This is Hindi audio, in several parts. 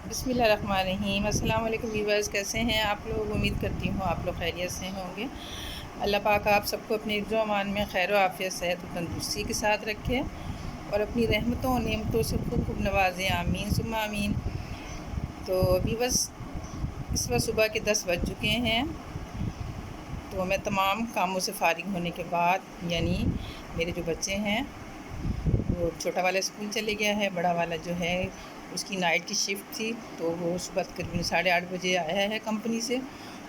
बिस्मिल्लाहिर्रहमानिर्रहीम। अस्सलाम वालेकुम व्यूअर्स, कैसे हैं आप लोग? उम्मीद करती हूँ आप लोग खैरियत से होंगे। अल्लाह पाक आप सबको अपने हिफ्ज़ व अमान में खैर व आफ़ियत, सेहत व तंदुरुस्ती के साथ रखे और अपनी रहमतों और नेमतों से खूब खूब नवाज़ें। आमीन सुम्मा आमीन। तो व्यूअर्स, इस वक्त सुबह के 10 बज चुके हैं। तो मैं तमाम कामों से फ़ारिग होने के बाद, यानी मेरे जो बच्चे हैं वो छोटा वाला स्कूल चले गया है, बड़ा वाला जो है उसकी नाइट की शिफ्ट थी, तो वो सुबह तकरीबन 8:30 बजे आया है कंपनी से।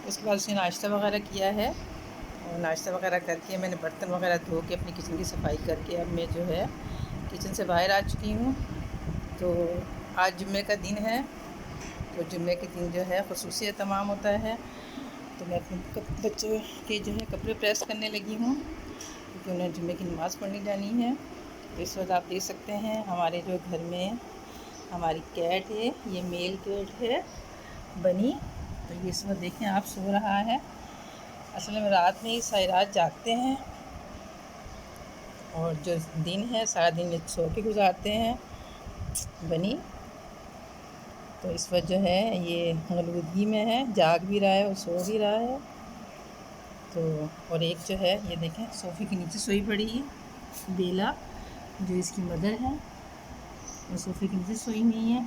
उसके बाद उसने नाश्ता वगैरह किया है और नाश्ता वगैरह करके मैंने बर्तन वगैरह धो के अपनी किचन की सफाई करके अब मैं जो है किचन से बाहर आ चुकी हूँ। तो आज जुम्मे का दिन है, तो जुम्मे के दिन जो है ख़ुसूसी एहतमाम होता है। तो मैं अपने बच्चों के जो है कपड़े प्रेस करने लगी हूँ, क्योंकि उन्हें जुम्मे की नमाज़ पढ़ने जानी है। तो इस वक्त आप देख सकते हैं हमारे जो घर में हमारी कैट है, ये मेल कैट है बनी। तो ये इस वक्त देखें आप सो रहा है। असल में रात में ही सारी रात जागते हैं और जो दिन है सारा दिन सो के गुजारते हैं बनी। तो इस वक्त जो है ये गलूदगी में है, जाग भी रहा है और सो भी रहा है। तो और एक जो है ये देखें सोफ़े के नीचे सोई पड़ी है बेला, जो इसकी मदर है, वो सोफ़े के नीचे सोई नहीं है।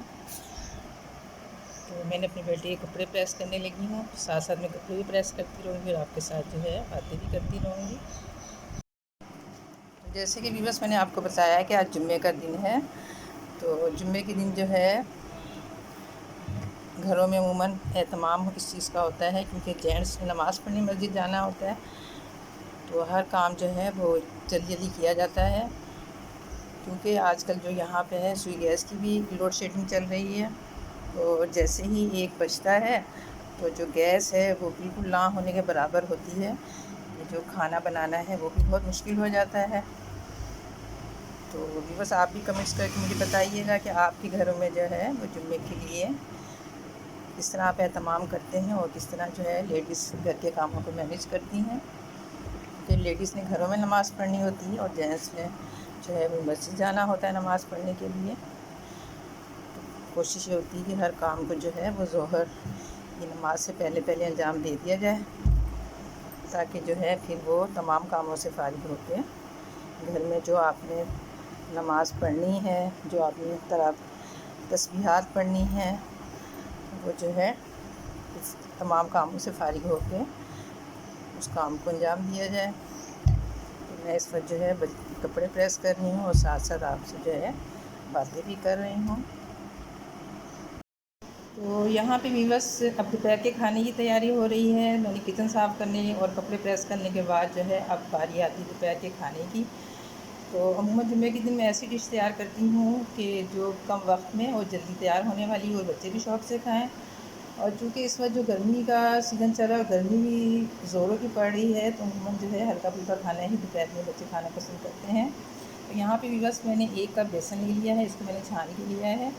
तो मैंने अपने बेटे के कपड़े प्रेस करने लगी हूँ, साथ साथ मैं कपड़े भी प्रेस करती रहूँगी और आपके साथ जो है बातें भी करती रहूँगी। तो जैसे कि व्यूअर्स, मैंने आपको बताया कि आज जुम्मे का दिन है। तो जुम्मे के दिन जो है घरों में अमूमन एहतमाम किस चीज़ का होता है, क्योंकि जेंट्स ने नमाज़ पढ़ने मस्जिद जाना होता है, तो हर काम जो है वो जल्दी जल्दी किया जाता है। क्योंकि आजकल जो यहाँ पे है सुई गैस की भी लोड शेडिंग चल रही है। तो जैसे ही एक बचता है तो जो गैस है वो बिल्कुल ना होने के बराबर होती है। ये जो खाना बनाना है वो भी बहुत मुश्किल हो जाता है। तो बस आप भी कमेंट्स करके मुझे बताइएगा कि आपके घरों में जो है वो जुम्मे के लिए किस तरह आप एहतमाम करते हैं और किस तरह जो है लेडीज़ घर के कामों को मैनेज करती हैं। क्योंकि लेडीज़ ने घरों में नमाज़ पढ़नी होती है और जेंट्स ने जो है वो मस्जिद जाना होता है नमाज़ पढ़ने के लिए। कोशिश ये होती है कि हर काम को जो है वो ज़ोहर की नमाज से पहले पहले अंजाम दे दिया जाए, ताकि जो है फिर वो तमाम कामों से फ़ारिग होकर घर में जो आपने नमाज़ पढ़नी है, जो आपने तस्बीहात पढ़नी है, वो जो है इस तमाम कामों से फ़ारिग होकर उस काम को अंजाम दिया जाए। तो मैं इस वक्त जो है कपड़े प्रेस कर रही हूँ और साथ साथ आपसे जो है बातें भी कर रही हूँ। तो यहाँ पे व्यूअर्स अब दोपहर के खाने की तैयारी हो रही है। मैंने किचन साफ़ करने और कपड़े प्रेस करने के बाद जो है अब बारी आती है दोपहर के खाने की। तो अमूमन जुम्मे के दिन मैं ऐसी डिश तैयार करती हूँ कि जो कम वक्त में और जल्दी तैयार होने वाली और बच्चे भी शौक़ से खाएँ। और चूँकि इस वक्त जो गर्मी का सीज़न चल रहा है और गर्मी भी ज़ोरों की पड़ रही है, तो अमूमन जो है हल्का फुल्का खाना ही दोपहर में बच्चे खाना पसंद करते हैं। तो यहाँ पे भी बस मैंने 1 कप बेसन ले लिया है, इसको मैंने छान के लिया है।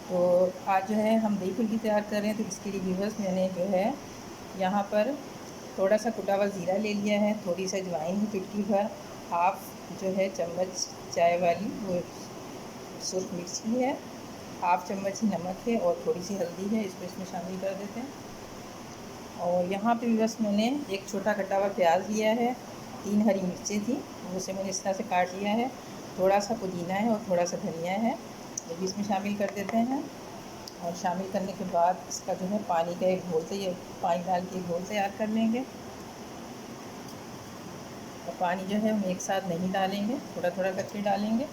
तो आज जो है हम दही फुल्की तैयार कर रहे हैं, तो इसके लिए व्यूअर्स मैंने जो है यहाँ पर थोड़ा सा कुटा हुआ ज़ीरा ले लिया है, थोड़ी सी अजवाइन, चुटकी भर, हाफ़ जो है चम्मच चाय वाली वो सुर्ख मिर्ची है, हाफ़ चम्मच ही नमक है और थोड़ी सी हल्दी है, इसको इसमें शामिल कर देते हैं। और यहाँ पे बस मैंने एक छोटा कटा हुआ प्याज लिया है, 3 हरी मिर्चें थी, उसे मैंने इस तरह से काट लिया है, थोड़ा सा पुदीना है और थोड़ा सा धनिया है, ये भी इसमें शामिल कर देते हैं। और शामिल करने के बाद इसका जो है पानी का एक घोल पानी डाल के एक घोल तैयार कर लेंगे। और पानी जो है हम एक साथ नहीं डालेंगे, थोड़ा थोड़ा करके डालेंगे।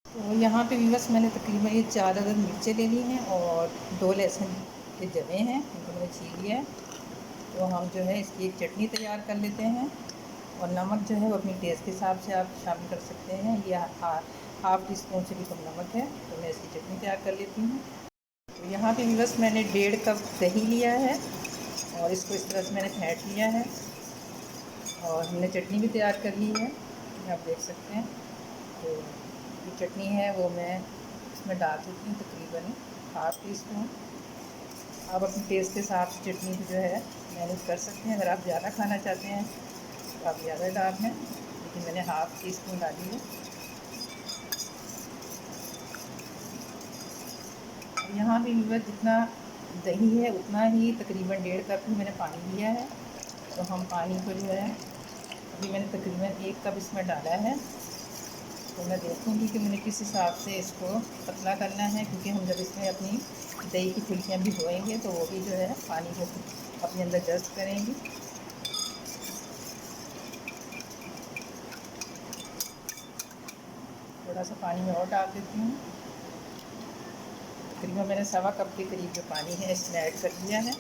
तो यहाँ पे भी बस मैंने तकरीबन ये 4 अदद मिर्चें ले ली हैं और 2 लहसुन के जवे हैं, इनको मैंने छील लिया है। तो हम जो है इसकी एक चटनी तैयार कर लेते हैं। और नमक जो है वो अपनी टेस्ट के हिसाब से आप शामिल कर सकते हैं, या हाफ़ टी स्पून से भी कम नमक है। तो मैं इसकी चटनी तैयार कर लेती हूँ। तो यहाँ पे भी बस मैंने 1.5 कप दही लिया है और इसको इस तरह से मैंने फेंट लिया है और हमने चटनी भी तैयार कर ली है, आप देख सकते हैं। तो जो चटनी है वो मैं इसमें डाल देती हूँ, तकरीबन हाफ़ टी स्पून। आप अपने टेस्ट के हिसाब से चटनी को जो है मैनेज कर सकते हैं। अगर आप ज़्यादा खाना चाहते हैं तो आप ज़्यादा डाल लें, लेकिन मैंने हाफ़ टी स्पून डाली है। यहाँ भी व्यूअर्स जितना दही है उतना ही तकरीबन 1.5 कप ही मैंने पानी लिया है। तो हम पानी को जो है अभी मैंने तकरीबन 1 कप इसमें डाला है। तो मैं देखूँगी कि मैंने किस हिसाब से इसको पतला करना है, क्योंकि हम जब इसमें अपनी दही की फुल्कियाँ भिगोएंगे तो वो भी जो है पानी को अपने अंदर जज़्ब करेंगी। थोड़ा सा पानी में और डाल देती हूँ। तकरीबन मैंने 1.25 कप के करीब जो पानी है इसमें ऐड कर दिया है।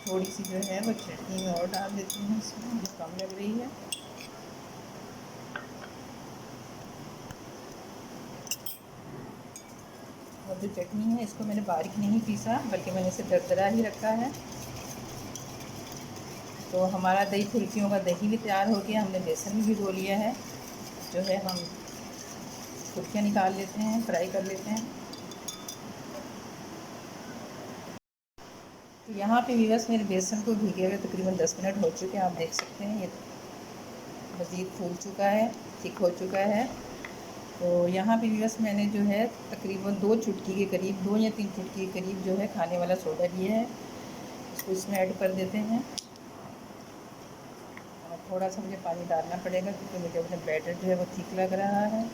थोड़ी सी जो है वो चटनी में और डाल देती हूँ, इसमें जो कम लग रही है। और जो चटनी है इसको मैंने बारीक नहीं पीसा, बल्कि मैंने इसे दरदरा ही रखा है। तो हमारा दही फुल्कियों का दही भी तैयार हो गया। हमने बेसन भी भिगो लिया है। जो है हम फुल्कियाँ निकाल लेते हैं, फ्राई कर लेते हैं। तो यहाँ पे व्यूअर्स मेरे बेसन को भीगे हुए तकरीबन 10 मिनट हो चुके हैं। आप देख सकते हैं ये मज़ीद फूल चुका है, थिक हो चुका है। तो यहाँ पे व्यूअर्स मैंने जो है तकरीबन 2 चुटकी के करीब, 2 या 3 चुटकी के करीब जो है खाने वाला सोडा लिया है। इसको इसमें ऐड कर देते हैं। और थोड़ा सा मुझे पानी डालना पड़ेगा, क्योंकि मुझे अपना बैटर जो है वो थिक लग रहा है।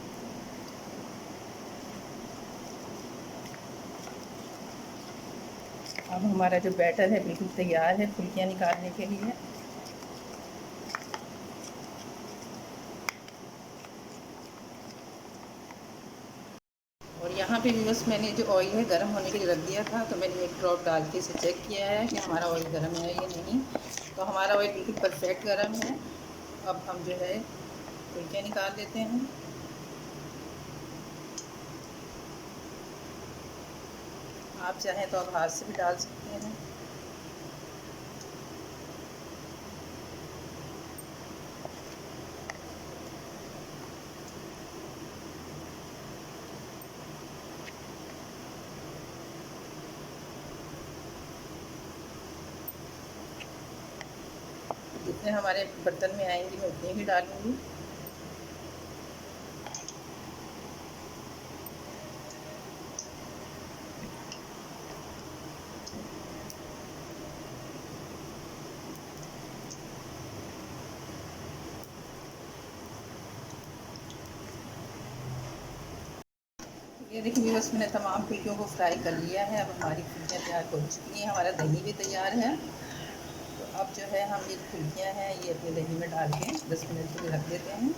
अब हमारा जो बैटर है बिल्कुल तैयार है फुल्कियाँ निकालने के लिए। और यहाँ पे बस मैंने जो ऑयल है गर्म होने के लिए रख दिया था, तो मैंने एक ड्रॉप डाल के इसे चेक किया है कि हमारा ऑयल गर्म है या नहीं। तो हमारा ऑयल बिल्कुल परफेक्ट गर्म है। अब हम जो है फुल्कियाँ निकाल लेते हैं। आप चाहें तो आप हाथ से भी डाल सकते हैं। जितने हमारे बर्तन में आएंगी मैं उतने ही डालूँगी। ये देखिए बस मैंने तमाम फुल्कियों को फ्राई कर लिया है। अब हमारी फुल्कियाँ तैयार हो चुकी हैं, हमारा दही भी तैयार है। तो अब जो है हम ये फुल्कियाँ हैं ये अपने दही में डाल के 10 मिनट के लिए रख देते हैं।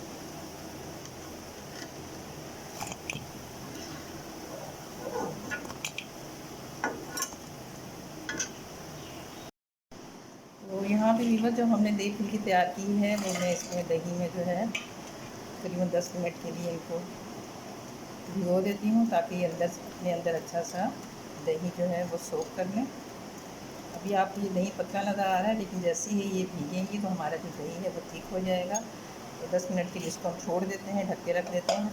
तो यहाँ पे वीवर जो हमने दही फुल्की तैयार की है वो मैं इसमें दही में जो है तकरीबन 10 मिनट के लिए इनको भिगो देती हूँ, ताकि अपने अंदर अच्छा सा दही जो है वो सोख कर लें। अभी आपको ये दही पतला नज़र आ रहा है, लेकिन जैसे ही ये भीगेंगी तो हमारा जो दही है वो ठीक हो जाएगा। तो 10 मिनट के लिए इसको हम छोड़ देते हैं, ढक के रख देते हैं।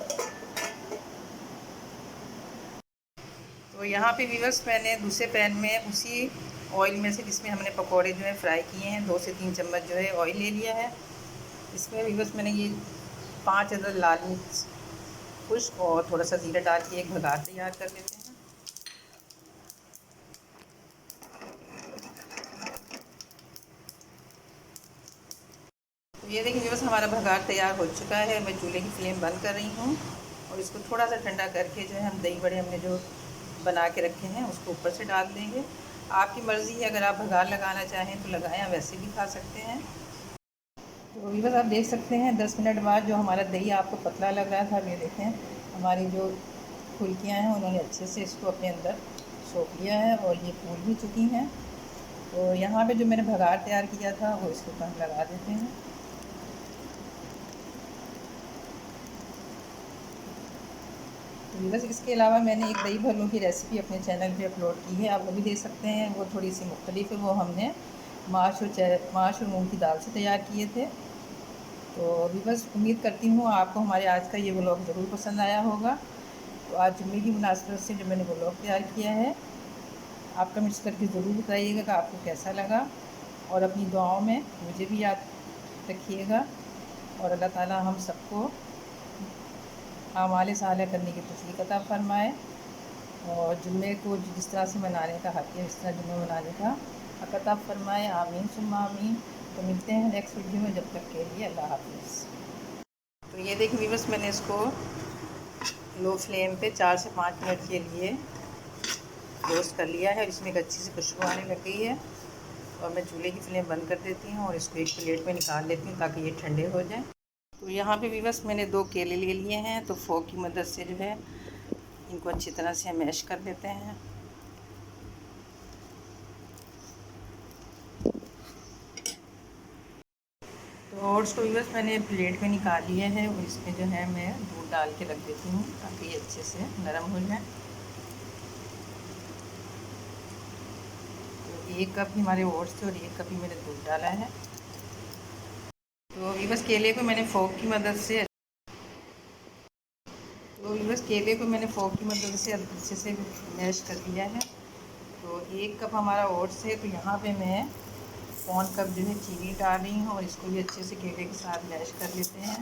तो यहाँ पे व्यूअर्स मैंने दूसरे पैन में उसी ऑयल में से जिसमें हमने पकोड़े जो है फ्राई किए हैं 2 से 3 चम्मच जो है ऑयल ले लिया है। इसमें व्यूअर्स मैंने ये 5 अदद लाल मिर्च खुश्क और थोड़ा सा ज़ीरा डाल के एक भगार तैयार कर लेते हैं। तो ये देखिए व्यूअर्स हमारा भगार तैयार हो चुका है। मैं चूल्हे की फ्लेम बंद कर रही हूँ और इसको थोड़ा सा ठंडा करके जो है हम दही बड़े हमने जो बना के रखे हैं उसको ऊपर से डाल देंगे। आपकी मर्ज़ी है, अगर आप भगार लगाना चाहें तो लगाएं, वैसे भी खा सकते हैं। तो व्यूअर्स आप देख सकते हैं 10 मिनट बाद जो हमारा दही आपको पतला लग रहा था, ये देखें हमारी जो फुल्कियाँ हैं उन्होंने अच्छे से इसको अपने अंदर सोख लिया है और ये फूल भी चुकी हैं। तो यहाँ पे जो मैंने भगार तैयार किया था वो इसके ऊपर हम लगा देते हैं। बस इसके अलावा मैंने एक दही भल्लों की रेसिपी अपने चैनल पे अपलोड की है, आप वो भी देख सकते हैं। वो थोड़ी सी मुख्तलिफ है, वो हमने माश और मूंग की दाल से तैयार किए थे। तो अभी बस उम्मीद करती हूँ आपको हमारे आज का ये व्लॉग ज़रूर पसंद आया होगा। तो आज जुम्मे की मुनासिबत से जो मैंने व्लॉग तैयार किया है, आप कमेंट्स करके ज़रूर बताइएगा कि आपको कैसा लगा, और अपनी दुआओं में मुझे भी याद रखिएगा। और अल्लाह ताला हम सबको आमाल सालिह करने की तौफीक अता फ़रमाए, और जुम्मे को जिस तरह से मनाने का हक़ है इस तरह जुम्मे मनाने का हक़ अता फ़रमाए। आमीन सुम्मा आमीन। तो मिलते हैं नेक्स्ट वीडियो में, जब तक के लिए अल्लाह हाफ़िज़। तो ये देखिए बस मैंने इसको लो फ्लेम पे 4 से 5 मिनट के लिए रोस्ट कर लिया है, और इसमें एक अच्छी सी खुशबू आने लग गई है। और मैं चूल्हे की फ्लेम बंद कर देती हूँ और इसको एक प्लेट में निकाल लेती हूँ ताकि ये ठंडे हो जाए। तो यहाँ पे भी बस मैंने 2 केले ले लिए हैं, तो फोक की मदद से जो है इनको अच्छी तरह से मैश कर देते हैं। तो ओट्स को भी बस मैंने प्लेट में निकाल लिया है, और इसमें जो है मैं दूध डाल के रख देती हूँ ताकि ये अच्छे से नरम हो जाए। तो 1 कप हमारे ओट्स थे और 1 कप ही मैंने दूध डाला है। तो ये बस केले को मैंने फोक की मदद से अच्छे से मैश कर लिया है। तो 1 कप हमारा ओट्स है, तो यहाँ पे मैं पौन कप जो है चीनी डाल रही हूँ, और इसको भी अच्छे से केले के साथ मैश कर लेते हैं।